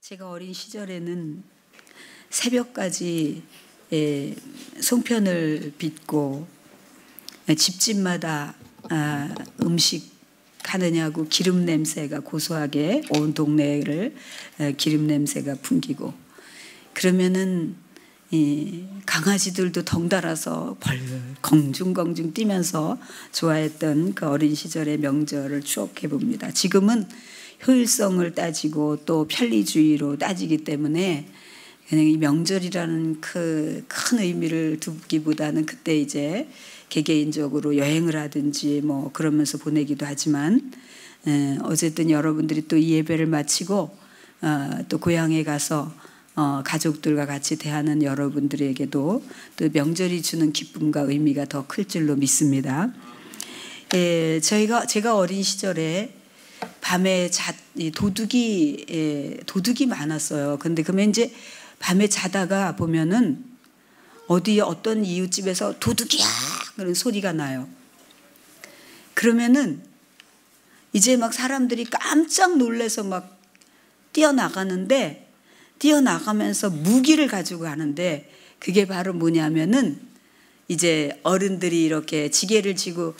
제가 어린 시절에는 새벽까지 송편을 빚고 집집마다 음식 하느냐고 기름 냄새가 고소하게 온 동네를 기름 냄새가 풍기고, 그러면은 강아지들도 덩달아서 벌 공중공중 뛰면서 좋아했던 그 어린 시절의 명절을 추억해 봅니다. 지금은 효율성을 따지고 또 편리주의로 따지기 때문에 그냥 이 명절이라는 그 큰 의미를 두기보다는 그때 이제 개개인적으로 여행을 하든지 뭐 그러면서 보내기도 하지만, 어쨌든 여러분들이 또 이 예배를 마치고 또 고향에 가서 가족들과 같이 대하는 여러분들에게도 또 명절이 주는 기쁨과 의미가 더 클 줄로 믿습니다. 제가 어린 시절에 밤에 도둑이 많았어요. 근데 그러면 이제 밤에 자다가 보면은 어디 어떤 이웃집에서 도둑이야! 그런 소리가 나요. 그러면은 이제 막 사람들이 깜짝 놀라서 막 뛰어나가면서 무기를 가지고 가는데, 그게 바로 뭐냐면은 이제 어른들이 이렇게 지게를 쥐고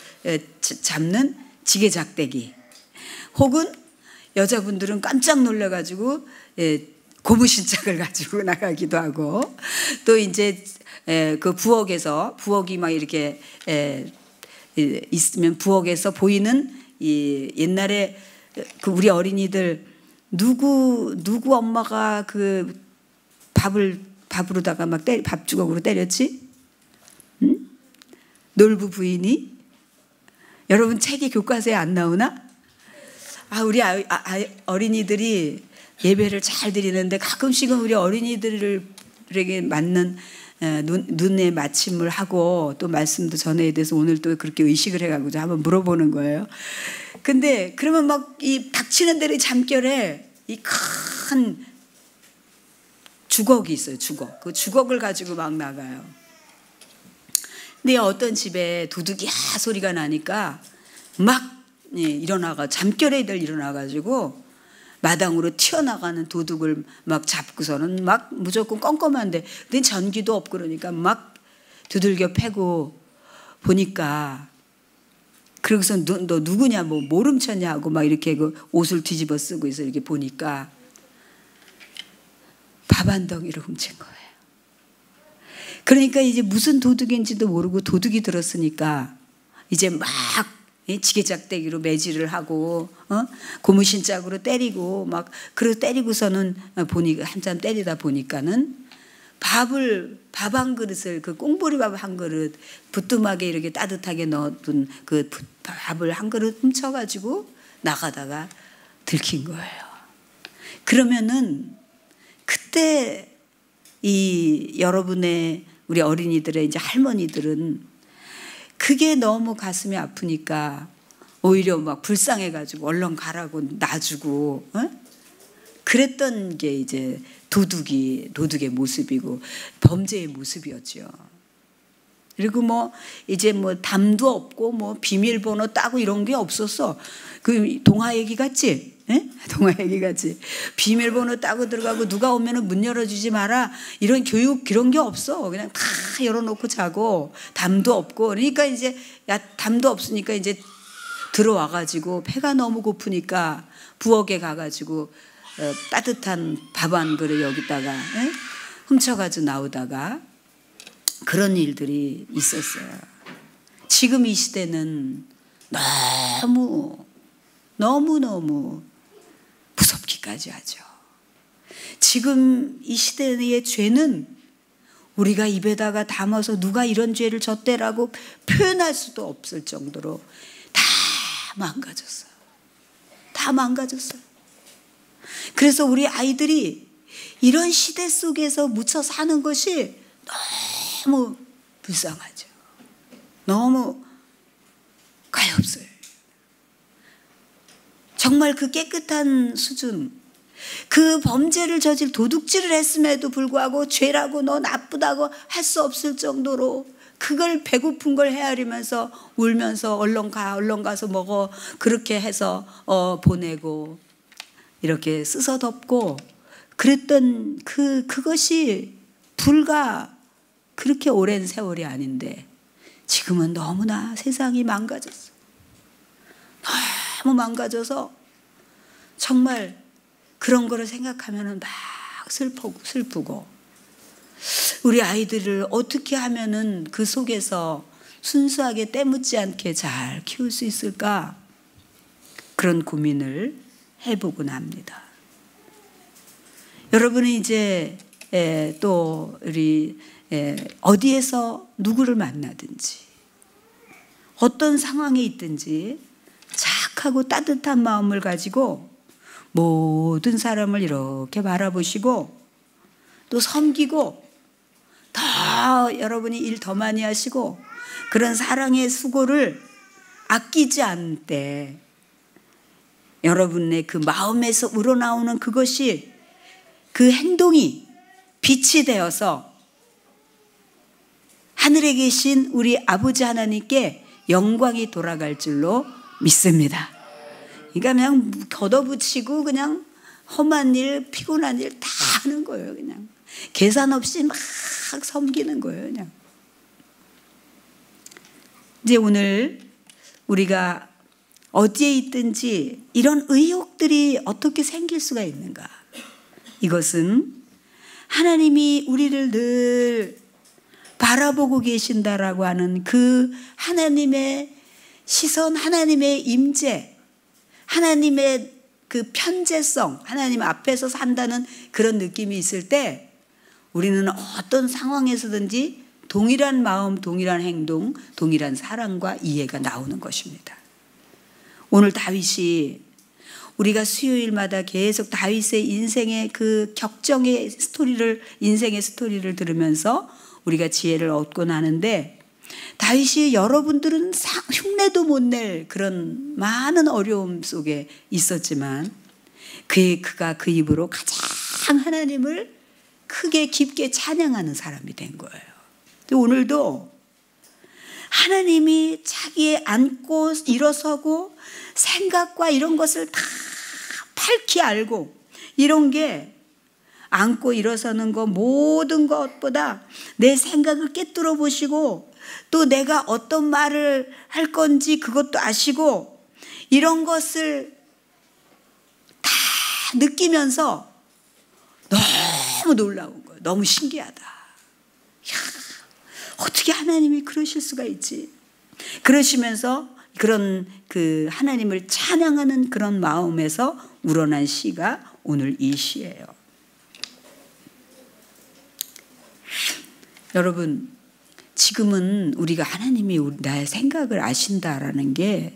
잡는 지게작대기, 혹은 여자분들은 깜짝 놀라가지고 고무신짝을 가지고 나가기도 하고, 또 이제 그 부엌이 막 이렇게 있으면 부엌에서 보이는 이 옛날에 그 우리 어린이들 누구 엄마가 그 밥으로다가 막 밥 주걱으로 때렸지? 응? 놀부 부인이? 여러분 책이 교과서에 안 나오나? 우리 어린이들이 예배를 잘 드리는데 가끔씩은 우리 어린이들에게 맞는 눈에 맞춤을 하고 또 말씀도 전해야 돼서 오늘 또 그렇게 의식을 해가지고 한번 물어보는 거예요. 근데 그러면 막 이 닥치는 대로 잠결에 이 큰 주걱이 있어요. 그 주걱을 가지고 막 나가요. 근데 어떤 집에 도둑이야 소리가 나니까 막 잠결에들 일어나가지고 마당으로 튀어나가는 도둑을 막 잡고서는 막 무조건 껌껌한데, 근데 전기도 없고 그러니까 막 두들겨 패고 보니까, 그러고서 너 누구냐 뭐 훔쳤냐 하고 막 이렇게 그 옷을 뒤집어 쓰고 있어. 이렇게 보니까 밥 한 덩이를 훔친 거예요. 그러니까 이제 무슨 도둑인지도 모르고 도둑이 들었으니까 이제 막 지게작대기로 매질을 하고 고무신짝으로 때리고 막 그러고 때리고서는 한참 때리다 보니까는 밥 한 그릇을, 그 꽁보리밥 한 그릇 부뚜막에 이렇게 따뜻하게 넣어둔 그 밥을 한 그릇 훔쳐가지고 나가다가 들킨 거예요. 그러면은 그때 이 여러분의 우리 어린이들의 이제 할머니들은 그게 너무 가슴이 아프니까 오히려 막 불쌍해가지고 얼른 가라고 놔주고, 그랬던 게 이제 도둑의 모습이고 범죄의 모습이었죠. 그리고 뭐 이제 뭐 담도 없고 뭐 비밀번호 따고 이런 게 없었어. 그 동화 얘기 같지? 동화 얘기 같지? 비밀번호 따고 들어가고 누가 오면은 문 열어주지 마라, 이런 교육 그런 게 없어. 그냥 다 열어놓고 자고, 담도 없고. 그러니까 이제 담도 없으니까 이제 들어와가지고 배가 너무 고프니까 부엌에 가가지고 따뜻한 밥 한 그릇 여기다가 훔쳐가지고 나오다가 그런 일들이 있었어요. 지금 이 시대는 너무 무섭기까지 하죠. 지금 이 시대의 죄는 우리가 입에다가 담아서 누가 이런 죄를 졌대라고 표현할 수도 없을 정도로 다 망가졌어요. 그래서 우리 아이들이 이런 시대 속에서 묻혀 사는 것이 너무 불쌍하죠. 너무 가엾어요. 정말 그 깨끗한 수준, 그 범죄를 도둑질을 했음에도 불구하고 죄라고 너 나쁘다고 할 수 없을 정도로 그걸 배고픈 걸 헤아리면서 울면서 얼른 가서 먹어, 그렇게 해서 보내고 이렇게 씻어 덮고 그랬던 그것이 불과 그렇게 오랜 세월이 아닌데 지금은 너무나 세상이 망가졌어. 너무 망가져서 정말 그런 거를 생각하면 막 슬프고 우리 아이들을 어떻게 하면은 그 속에서 순수하게 때묻지 않게 잘 키울 수 있을까? 그런 고민을 해보곤 합니다. 여러분은 이제 또 우리 어디에서 누구를 만나든지 어떤 상황에 있든지 착하고 따뜻한 마음을 가지고 모든 사람을 이렇게 바라보시고 또 섬기고 더 여러분이 일 더 많이 하시고 그런 사랑의 수고를 아끼지 않을 때 여러분의 그 마음에서 우러나오는 그것이 그 행동이 빛이 되어서 하늘에 계신 우리 아버지 하나님께 영광이 돌아갈 줄로 믿습니다. 그러니까 그냥 걷어붙이고 그냥 험한 일, 피곤한 일 다 하는 거예요. 그냥 계산 없이 막 섬기는 거예요. 그냥. 이제 오늘 우리가 어디에 있든지 이런 의욕들이 어떻게 생길 수가 있는가? 이것은 하나님이 우리를 늘 바라보고 계신다라고 하는 그 하나님의 시선, 하나님의 임재, 하나님의 그 편재성, 하나님 앞에서 산다는 그런 느낌이 있을 때 우리는 어떤 상황에서든지 동일한 마음, 동일한 행동, 동일한 사랑과 이해가 나오는 것입니다. 오늘 다윗이 우리가 수요일마다 계속 다윗의 인생의 그 격정의 스토리를, 인생의 스토리를 들으면서 우리가 지혜를 얻곤 하는데 다윗이 여러분들은 흉내도 못 낼 그런 많은 어려움 속에 있었지만 그가 그 입으로 가장 하나님을 크게 깊게 찬양하는 사람이 된 거예요. 오늘도 하나님이 자기의 안고 일어서고 생각과 이런 것을 다 밝히 알고 이런 게 안고 일어서는 것 모든 것보다 내 생각을 꿰뚫어 보시고 또 내가 어떤 말을 할 건지 그것도 아시고 이런 것을 다 느끼면서 너무 놀라운 거예요. 너무 신기하다. 이야, 어떻게 하나님이 그러실 수가 있지? 그러시면서 그런 그 하나님을 찬양하는 그런 마음에서 우러난 시가 오늘 이 시예요. 여러분, 지금은 우리가 하나님이 나의 생각을 아신다라는 게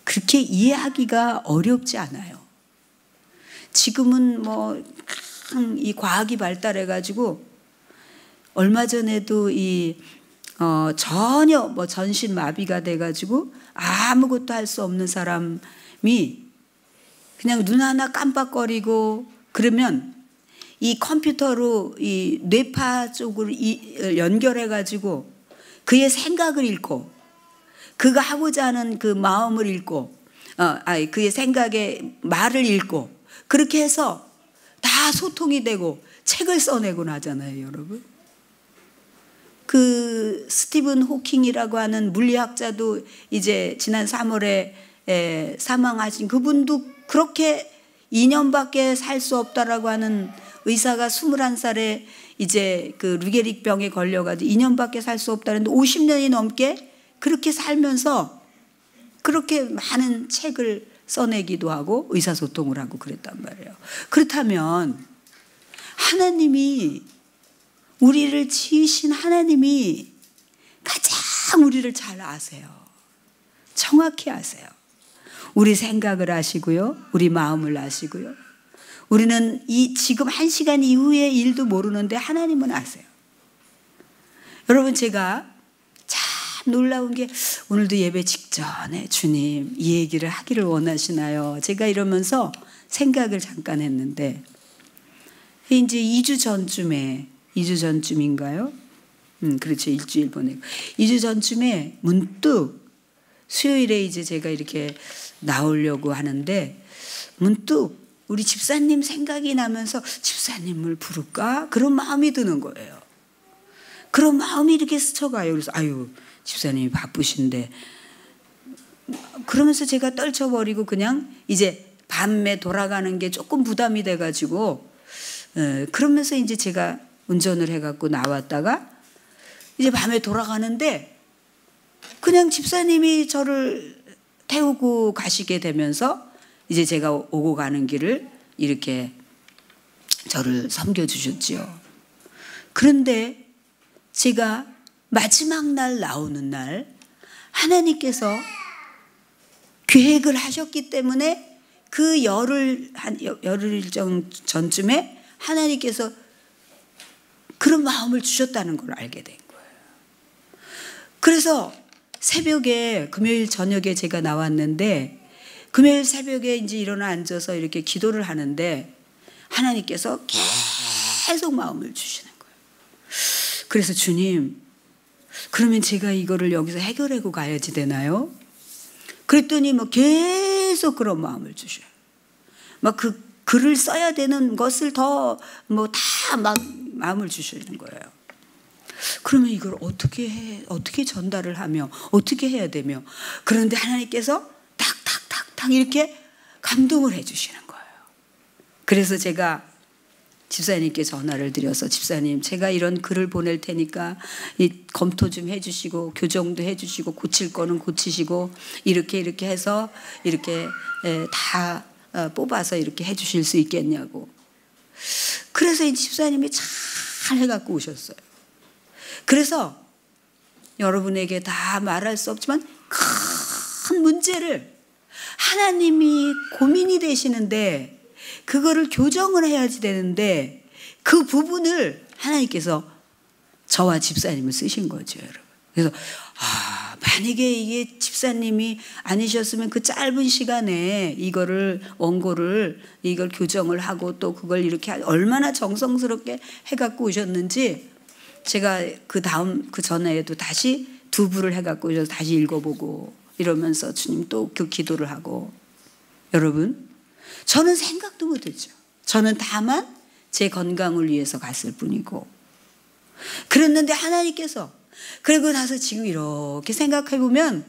그렇게 이해하기가 어렵지 않아요. 지금은 뭐 이 과학이 발달해가지고 얼마 전에도 전혀 뭐 전신 마비가 돼가지고 아무것도 할 수 없는 사람이 그냥 눈 하나 깜빡거리고 그러면 이 컴퓨터로 이 뇌파 쪽으로 연결해가지고 그의 생각을 읽고 그가 하고자 하는 그 마음을 읽고 그의 생각의 말을 읽고 그렇게 해서 다 소통이 되고 책을 써내곤 하잖아요, 여러분. 그 스티븐 호킹이라고 하는 물리학자도 이제 지난 3월에 사망하신 그분도 그렇게 2년밖에 살 수 없다라고 하는 의사가 21살에 이제 그 루게릭병에 걸려가지고 2년밖에 살 수 없다는데 50년이 넘게 그렇게 살면서 그렇게 많은 책을 써내기도 하고 의사소통을 하고 그랬단 말이에요. 그렇다면 하나님이 우리를 지으신 하나님이 가장 우리를 잘 아세요. 정확히 아세요. 우리 생각을 아시고요. 우리 마음을 아시고요. 우리는 지금 1시간 이후의 일도 모르는데 하나님은 아세요. 여러분, 제가 참 놀라운 게 오늘도 예배 직전에 주님 이 얘기를 하기를 원하시나요? 제가 이러면서 생각을 잠깐 했는데 이제 2주 전쯤인가요? 그렇죠. 일주일 보내고 2주 전쯤에 문득 수요일에 이제 제가 이렇게 나오려고 하는데 문득 우리 집사님 생각이 나면서 집사님을 부를까? 그런 마음이 드는 거예요. 그런 마음이 이렇게 스쳐가요. 그래서 아유, 집사님이 바쁘신데. 그러면서 제가 떨쳐버리고 그냥 이제 밤에 돌아가는 게 조금 부담이 돼가지고, 그러면서 이제 제가 운전을 해갖고 나왔다가 이제 밤에 돌아가는데 그냥 집사님이 저를 태우고 가시게 되면서 이제 제가 오고 가는 길을 이렇게 저를 섬겨주셨지요. 그런데 제가 마지막 날 나오는 날 하나님께서 계획을 하셨기 때문에 그 열흘 전쯤에 하나님께서 그런 마음을 주셨다는 걸 알게 된 거예요. 그래서 새벽에 금요일 저녁에 제가 나왔는데 금요일 새벽에 이제 일어나 앉아서 이렇게 기도를 하는데 하나님께서 계속 마음을 주시는 거예요. 그래서 주님, 그러면 제가 이거를 여기서 해결하고 가야지 되나요? 그랬더니 뭐 계속 그런 마음을 주셔요. 막 그 글을 써야 되는 것을 더 뭐 다 막 마음을 주시는 거예요. 그러면 이걸 어떻게 전달을 하며 어떻게 해야 되며, 그런데 하나님께서 탁탁탁탁 이렇게 감동을 해주시는 거예요. 그래서 제가 집사님께 전화를 드려서 집사님, 제가 이런 글을 보낼 테니까 이 검토 좀 해주시고 교정도 해주시고 고칠 거는 고치시고 이렇게 해서 이렇게 다 뽑아서 이렇게 해주실 수 있겠냐고. 그래서 이 집사님이 잘 해갖고 오셨어요. 그래서 여러분에게 다 말할 수 없지만 큰 문제를 하나님이 고민이 되시는데 그거를 교정을 해야지 되는데 그 부분을 하나님께서 저와 집사님을 쓰신 거죠, 여러분. 그래서 만약에 이게 집사님이 아니셨으면 그 짧은 시간에 이거를 원고를 이걸 교정을 하고 또 그걸 이렇게 얼마나 정성스럽게 해갖고 오셨는지 제가 그 전에도 다시 두부를 해갖고 오셔서 다시 읽어보고 이러면서 주님 또 그 기도를 하고. 여러분, 저는 생각도 못했죠. 저는 다만 제 건강을 위해서 갔을 뿐이고. 그랬는데 하나님께서, 그리고 나서 지금 이렇게 생각해보면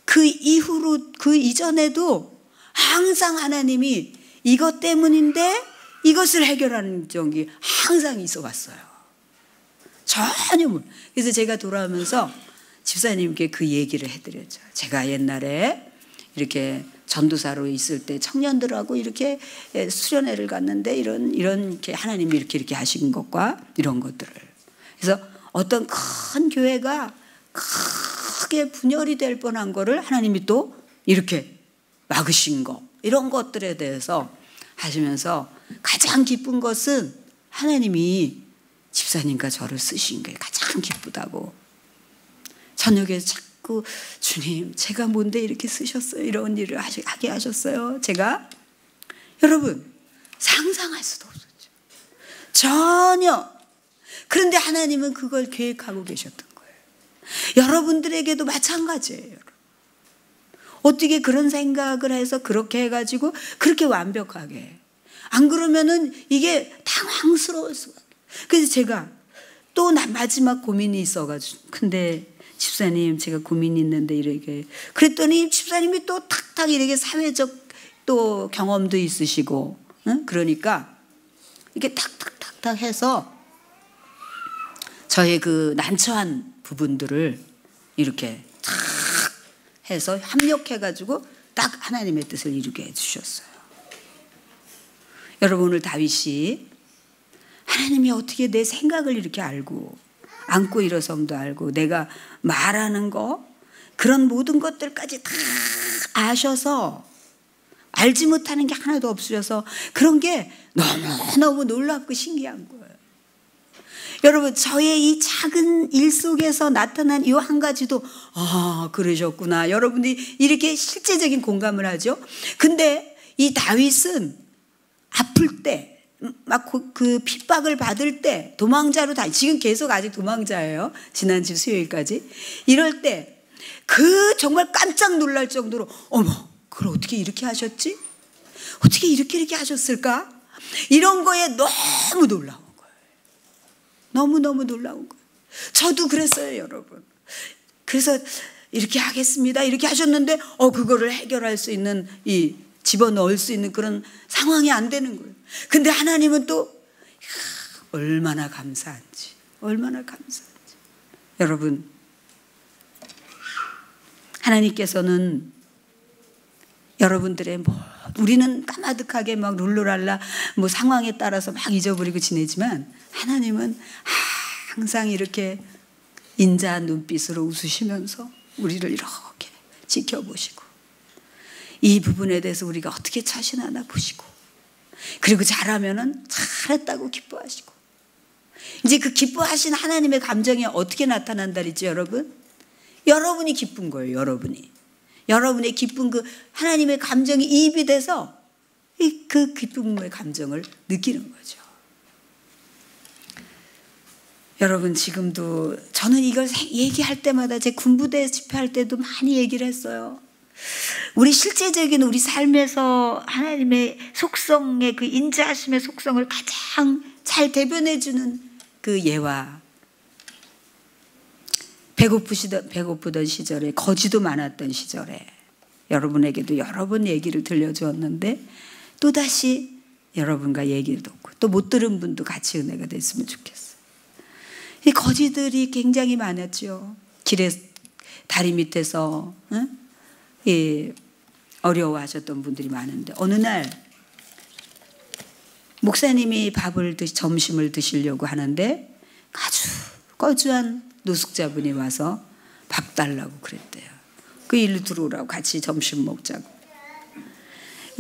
그 이후로 그 이전에도 항상 하나님이 이것 때문인데 이것을 해결하는 적이 항상 있어 왔어요. 전혀. 그래서 제가 돌아오면서 집사님께 그 얘기를 해드렸죠. 제가 옛날에 이렇게 전도사로 있을 때 청년들하고 이렇게 수련회를 갔는데 이런 이렇게 하나님이 이렇게 하신 것과 이런 것들을. 그래서 어떤 큰 교회가 크게 분열이 될 뻔한 거를 하나님이 또 이렇게 막으신 거, 이런 것들에 대해서 하시면서 가장 기쁜 것은 하나님이 집사님과 저를 쓰신 게 가장 기쁘다고. 저녁에 자꾸 주님, 제가 뭔데 이렇게 쓰셨어요? 이런 일을 하게 하셨어요? 제가 여러분 상상할 수도 없었죠. 전혀. 그런데 하나님은 그걸 계획하고 계셨던 거예요. 여러분들에게도 마찬가지예요. 여러분. 어떻게 그런 생각을 해서 그렇게 해가지고 그렇게 완벽하게. 안 그러면은 이게 당황스러울 수가. 그래서 제가 또 마지막 고민이 있어가지고, 근데 집사님 제가 고민이 있는데 이렇게 그랬더니 집사님이 또 탁탁 이렇게 사회적 또 경험도 있으시고, 응? 그러니까 이렇게 탁탁탁탁 해서 저의 그 난처한 부분들을 이렇게 탁 해서 합력해가지고 딱 하나님의 뜻을 이루게 해주셨어요. 여러분, 오늘 다윗이 하나님이 어떻게 내 생각을 이렇게 알고 앉고 일어섬도 알고 내가 말하는 거 그런 모든 것들까지 다 아셔서 알지 못하는 게 하나도 없으셔서 그런 게 너무너무 놀랍고 신기한 거예요. 여러분, 저의 이 작은 일 속에서 나타난 이 한 가지도 그러셨구나. 여러분들이 이렇게 실제적인 공감을 하죠. 근데 이 다윗은 아플 때 막 그 핍박을 받을 때 도망자로 지금 계속 아직 도망자예요. 지난주 수요일까지. 이럴 때 그 정말 깜짝 놀랄 정도로 어머, 그걸 어떻게 이렇게 하셨지? 어떻게 이렇게 하셨을까? 이런 거에 너무 놀라운 거예요. 너무너무 놀라운 거예요. 저도 그랬어요, 여러분. 그래서 이렇게 하겠습니다. 이렇게 하셨는데 그거를 해결할 수 있는, 이 집어넣을 수 있는 그런 상황이 안 되는 거예요. 근데 하나님은 또 얼마나 감사한지, 얼마나 감사한지. 여러분, 하나님께서는 여러분들의 우리는 까마득하게 막 룰루랄라 상황에 따라서 막 잊어버리고 지내지만, 하나님은 항상 이렇게 인자한 눈빛으로 웃으시면서 우리를 이렇게 지켜보시고, 이 부분에 대해서 우리가 어떻게 자신하나 보시고, 그리고 잘하면은 잘했다고 기뻐하시고. 이제 그 기뻐하신 하나님의 감정이 어떻게 나타난다 그랬죠, 여러분? 여러분이 기쁜 거예요. 여러분의 기쁜 그 하나님의 감정이 이입이 돼서 그 기쁨의 감정을 느끼는 거죠. 여러분, 지금도 저는 이걸 얘기할 때마다, 제 군부대 집회할 때도 많이 얘기를 했어요. 우리 실제적인 우리 삶에서 하나님의 속성의 그 인자하심의 속성을 가장 잘 대변해주는 그 예와, 배고프던 시절에, 거지도 많았던 시절에 여러분에게도 여러 번 얘기를 들려주었는데, 또다시 여러분과 얘기를 듣고 또 못 들은 분도 같이 은혜가 됐으면 좋겠어요. 이 거지들이 굉장히 많았죠. 길에 다리 밑에서 어려워하셨던 분들이 많은데, 어느 날 목사님이 점심을 드시려고 하는데 아주 꺼주한 노숙자분이 와서 밥 달라고 그랬대요. 그 일로 들어오라고, 같이 점심 먹자고.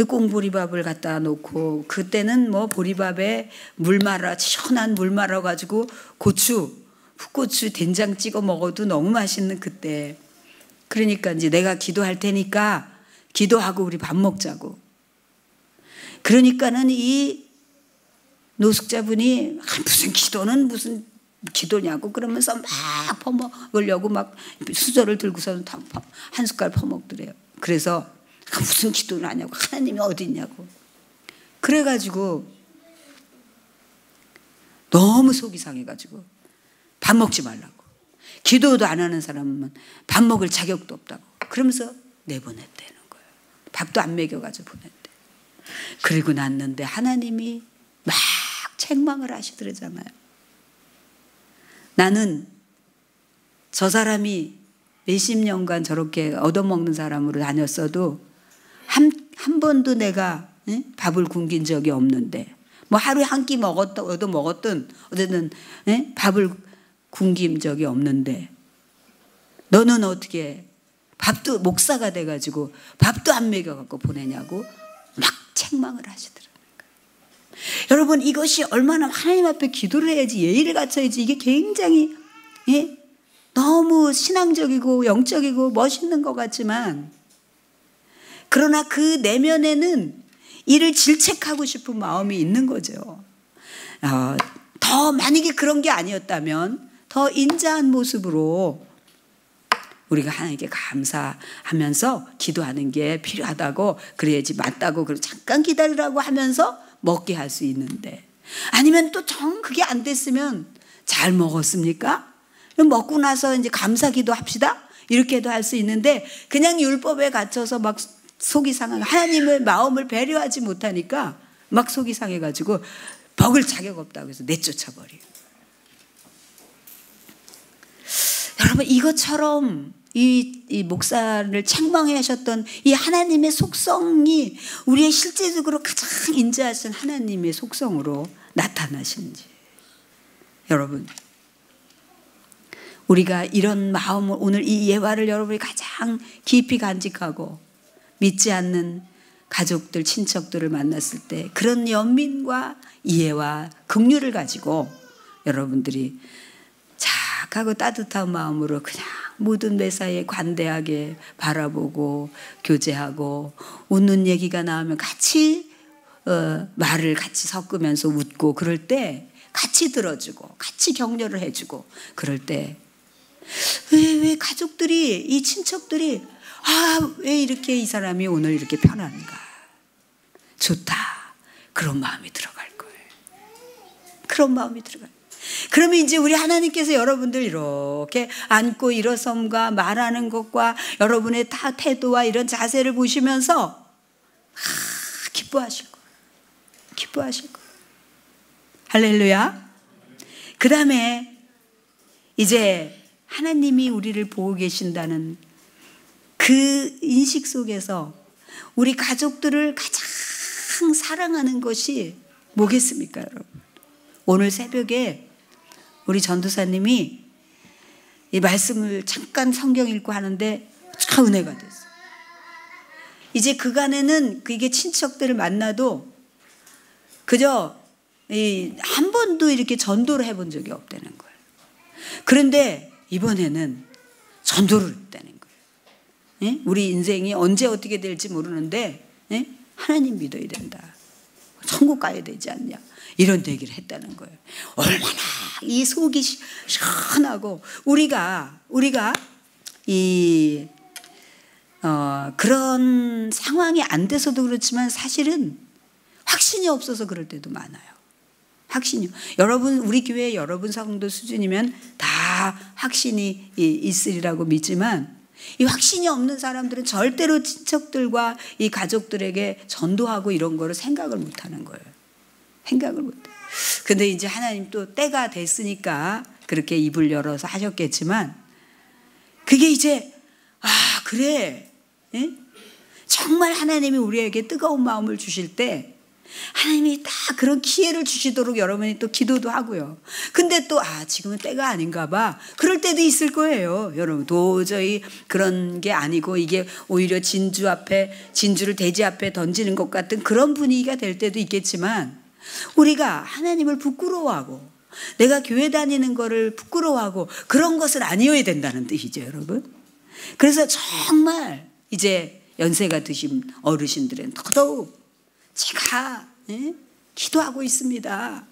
꽁보리밥을 갖다 놓고, 그때는 보리밥에 시원한 물 말아 가지고 풋고추 된장 찍어 먹어도 너무 맛있는 그때. 그러니까 이제 내가 기도할 테니까 기도하고 우리 밥 먹자고. 그러니까는 이 노숙자분이 무슨 기도는 무슨 기도냐고 그러면서 막 퍼먹으려고 막 수저를 들고서는 한 숟갈 퍼먹더래요. 그래서 무슨 기도를 하냐고, 하나님이 어디 있냐고. 그래가지고 너무 속이 상해가지고 밥 먹지 말라고, 기도도 안 하는 사람은 밥 먹을 자격도 없다고 그러면서 내보냈다는 거예요. 밥도 안 먹여가지고 보냈대. 그리고 났는데 하나님이 막 책망을 하시더라잖아요. 나는 저 사람이 몇십 년간 저렇게 얻어먹는 사람으로 다녔어도 한 번도 내가 밥을 굶긴 적이 없는데, 하루에 한 끼 얻어먹었든 어쨌든 밥을 굶긴 적이 없는데, 너는 어떻게 밥도 목사가 돼가지고 밥도 안 먹여갖고 보내냐고 막 책망을 하시더라고요. 여러분, 이것이 얼마나 하나님 앞에 기도를 해야지, 예의를 갖춰야지, 이게 굉장히 너무 신앙적이고 영적이고 멋있는 것 같지만, 그러나 그 내면에는 이를 질책하고 싶은 마음이 있는 거죠. 더 만약에 그런 게 아니었다면 더 인자한 모습으로 우리가 하나님께 감사하면서 기도하는 게 필요하다고, 그래야지 맞다고, 그리고 잠깐 기다리라고 하면서 먹게 할 수 있는데, 아니면 또 정 그게 안 됐으면 잘 먹었습니까? 먹고 나서 이제 감사기도 합시다, 이렇게도 할 수 있는데, 그냥 율법에 갇혀서 막 속이 상하고 하나님의 마음을 배려하지 못하니까 막 속이 상해가지고 먹을 자격 없다고 해서 내쫓아버려요. 여러분, 이것처럼 이 목사를 책망하셨던 이 하나님의 속성이 우리의 실제적으로 가장 인자하신 하나님의 속성으로 나타나시는지, 여러분, 우리가 이런 마음을, 오늘 이 예화를 여러분이 가장 깊이 간직하고 믿지 않는 가족들, 친척들을 만났을 때 그런 연민과 이해와 긍휼을 가지고 여러분들이 착하고 따뜻한 마음으로 그냥 모든 매사에 관대하게 바라보고 교제하고, 웃는 얘기가 나오면 같이 말을 같이 섞으면서 웃고, 그럴 때 같이 들어주고 같이 격려를 해주고, 그럴 때 왜 가족들이, 이 친척들이 왜 이렇게 이 사람이 오늘 이렇게 편한가, 좋다. 그런 마음이 들어갈 거예요. 그런 마음이 들어가요. 그러면 이제 우리 하나님께서 여러분들 이렇게 앉고 일어섬과 말하는 것과 여러분의 태도와 이런 자세를 보시면서 기뻐하실 거예요. 기뻐하실 거예요. 할렐루야. 그 다음에 이제 하나님이 우리를 보고 계신다는 그 인식 속에서 우리 가족들을 가장 사랑하는 것이 뭐겠습니까, 여러분? 오늘 새벽에 우리 전도사님이 이 말씀을 잠깐 성경 읽고 하는데 참 은혜가 됐어요. 이제 그간에는 이게 친척들을 만나도 그저 한 번도 이렇게 전도를 해본 적이 없다는 거예요. 그런데 이번에는 전도를 했다는 거예요. 우리 인생이 언제 어떻게 될지 모르는데 하나님 믿어야 된다. 천국 가야 되지 않냐. 이런 얘기를 했다는 거예요. 얼마나 이 속이 시원하고 우리가 그런 상황이 안 돼서도 그렇지만 사실은 확신이 없어서 그럴 때도 많아요. 확신이요. 여러분 우리 교회 여러분 성도 수준이면 다 확신이 있으리라고 믿지만 이 확신이 없는 사람들은 절대로 친척들과 이 가족들에게 전도하고 이런 거를 생각을 못 하는 거예요. 생각을 못 해요. 근데 이제 하나님 또 때가 됐으니까 그렇게 입을 열어서 하셨겠지만 그게 이제 그래. 정말 하나님이 우리에게 뜨거운 마음을 주실 때 하나님이 다 그런 기회를 주시도록 여러분이 또 기도도 하고요. 근데 또 지금은 때가 아닌가 봐. 그럴 때도 있을 거예요. 여러분 도저히 그런 게 아니고 이게 오히려 진주를 돼지 앞에 던지는 것 같은 그런 분위기가 될 때도 있겠지만 우리가 하나님을 부끄러워하고 내가 교회 다니는 거를 부끄러워하고 그런 것은 아니어야 된다는 뜻이죠, 여러분. 그래서 정말 이제 연세가 드신 어르신들은 더더욱 제가 기도하고 있습니다.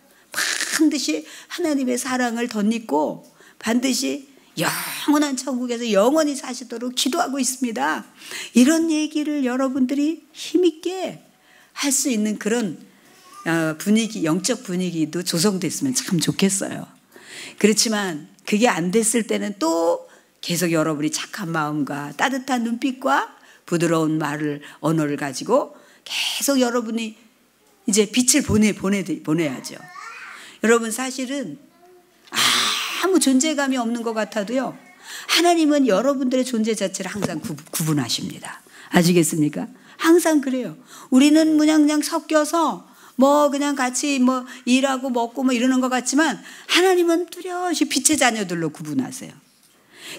반드시 하나님의 사랑을 덧입고 반드시 영원한 천국에서 영원히 사시도록 기도하고 있습니다. 이런 얘기를 여러분들이 힘있게 할 수 있는 그런 분위기, 영적 분위기도 조성됐으면 참 좋겠어요. 그렇지만 그게 안 됐을 때는 또 계속 여러분이 착한 마음과 따뜻한 눈빛과 부드러운 언어를 가지고 계속 여러분이 이제 빛을 보내야죠. 여러분 사실은 아무 존재감이 없는 것 같아도요. 하나님은 여러분들의 존재 자체를 항상 구분하십니다. 아시겠습니까? 항상 그래요. 우리는 그냥 섞여서 그냥 같이 일하고 먹고 이러는 것 같지만 하나님은 뚜렷이 빛의 자녀들로 구분하세요.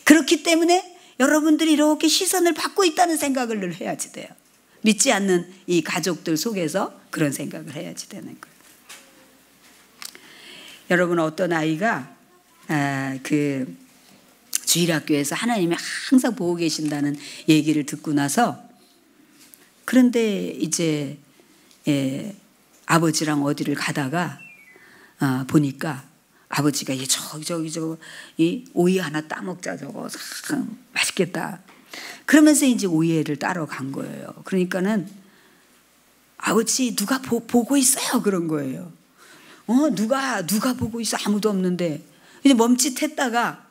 그렇기 때문에 여러분들이 이렇게 시선을 받고 있다는 생각을 늘 해야지 돼요. 믿지 않는 이 가족들 속에서 그런 생각을 해야지 되는 거예요. 여러분 어떤 아이가 그 주일학교에서 하나님이 항상 보고 계신다는 얘기를 듣고 나서 그런데 이제 아버지랑 어디를 가다가 보니까 아버지가 이 오이 하나 따먹자 저거 참 맛있겠다. 그러면서 이제 오이를 따러 간 거예요. 그러니까는 아버지 누가 보고 있어요 그런 거예요. 누가 보고 있어 아무도 없는데 이제 멈칫했다가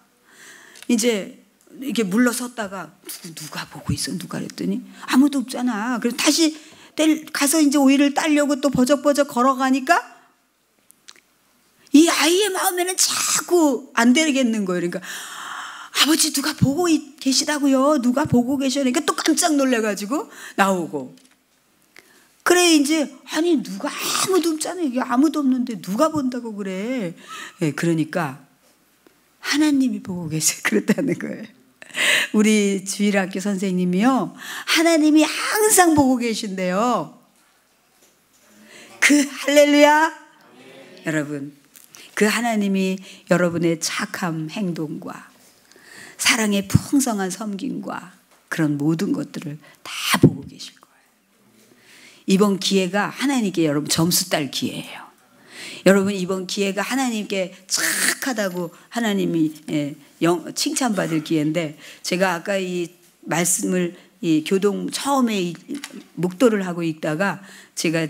이제 이렇게 물러섰다가 누가 보고 있어 누가 그랬더니 아무도 없잖아. 그래서 다시 가서 이제 오이를 따려고 또 버적버적 걸어가니까 이 아이의 마음에는 자꾸 안 되겠는 거예요. 그러니까 아버지 누가 보고 계시다고요. 누가 보고 계셔. 그러니까 또 깜짝 놀래가지고 나오고. 그래 이제 아니 누가 아무도 없잖아요. 이게 아무도 없는데 누가 본다고 그래. 그러니까 하나님이 보고 계세요. 그렇다는 거예요. 우리 주일학교 선생님이요. 하나님이 항상 보고 계신데요. 할렐루야. 여러분 그 하나님이 여러분의 착함 행동과 사랑의 풍성한 섬김과 그런 모든 것들을 다 보고 계실 거예요. 이번 기회가 하나님께 여러분 점수 딸 기회예요. 여러분 이번 기회가 하나님께 착하다고 하나님이 칭찬받을 기회인데 제가 아까 이 말씀을 이 교동 처음에 목도를 하고 있다가 제가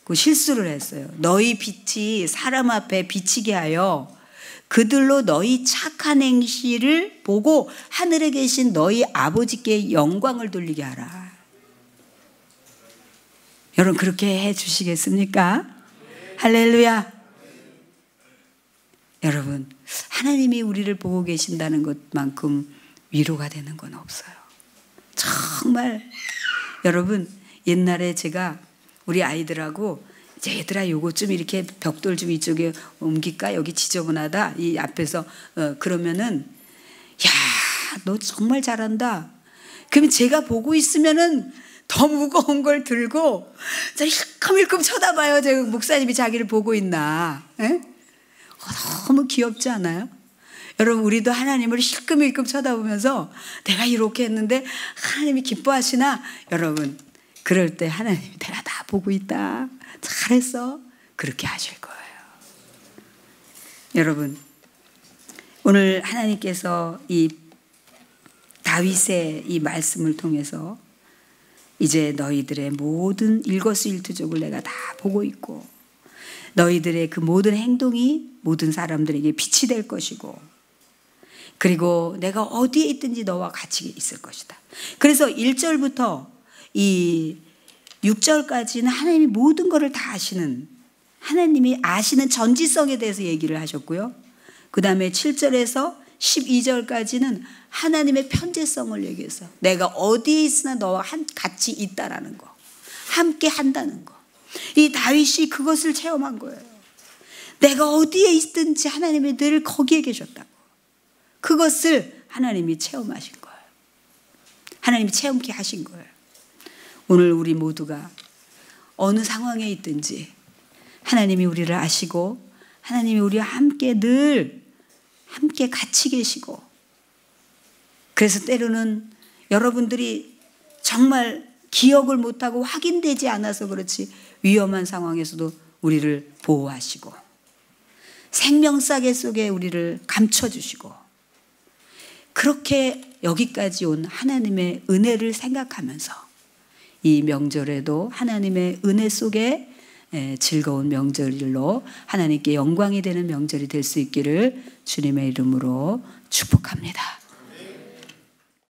그 실수를 했어요. 너희 빛이 사람 앞에 비치게 하여 그들로 너희 착한 행실을 보고 하늘에 계신 너희 아버지께 영광을 돌리게 하라. 여러분 그렇게 해 주시겠습니까? 할렐루야. 여러분 하나님이 우리를 보고 계신다는 것만큼 위로가 되는 건 없어요. 정말 여러분 옛날에 제가 우리 아이들하고 이제 얘들아 요거 좀 이렇게 벽돌 좀 이쪽에 옮길까 여기 지저분하다 이 앞에서 그러면은 야 너 정말 잘한다. 그러면 제가 보고 있으면은 더 무거운 걸 들고 힐끔힐끔 쳐다봐요. 제가 목사님이 자기를 보고 있나. 너무 귀엽지 않아요? 여러분 우리도 하나님을 힐끔힐끔 쳐다보면서 내가 이렇게 했는데 하나님이 기뻐하시나? 여러분 그럴 때 하나님이 내가 다 보고 있다. 잘했어. 그렇게 하실 거예요. 여러분 오늘 하나님께서 이 다윗의 이 말씀을 통해서 이제 너희들의 모든 일거수일투족을 내가 다 보고 있고 너희들의 그 모든 행동이 모든 사람들에게 빛이 될 것이고 그리고 내가 어디에 있든지 너와 같이 있을 것이다. 그래서 1절부터 이 6절까지는 하나님이 모든 것을 다 아시는 하나님이 아시는 전지성에 대해서 얘기를 하셨고요. 그 다음에 7절에서 12절까지는 하나님의 편재성을 얘기해서 내가 어디에 있으나 너와 같이 있다라는 거, 함께 한다는 거. 이 다윗이 그것을 체험한 거예요. 내가 어디에 있든지 하나님이 늘 거기에 계셨다고. 그것을 하나님이 체험하신 거예요. 하나님이 체험케 하신 거예요. 오늘 우리 모두가 어느 상황에 있든지 하나님이 우리를 아시고 하나님이 우리와 함께 늘 함께 같이 계시고 그래서 때로는 여러분들이 정말 기억을 못하고 확인되지 않아서 그렇지 위험한 상황에서도 우리를 보호하시고 생명사계 속에 우리를 감춰주시고 그렇게 여기까지 온 하나님의 은혜를 생각하면서 이 명절에도 하나님의 은혜 속에 즐거운 명절로 하나님께 영광이 되는 명절이 될 수 있기를 주님의 이름으로 축복합니다.